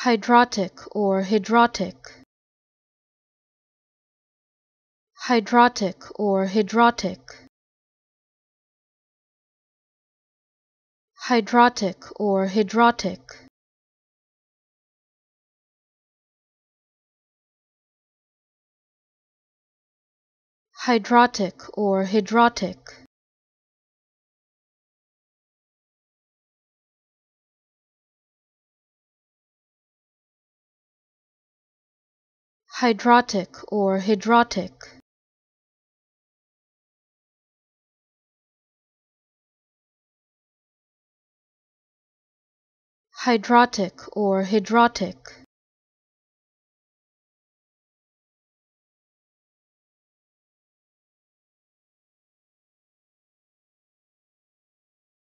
Hydrotic or hydrotic. Hydrotic or hydrotic. Hydrotic or hydrotic. Hydrotic or hydrotic. Hydrotic or hydrotic. Hydrotic or hydrotic.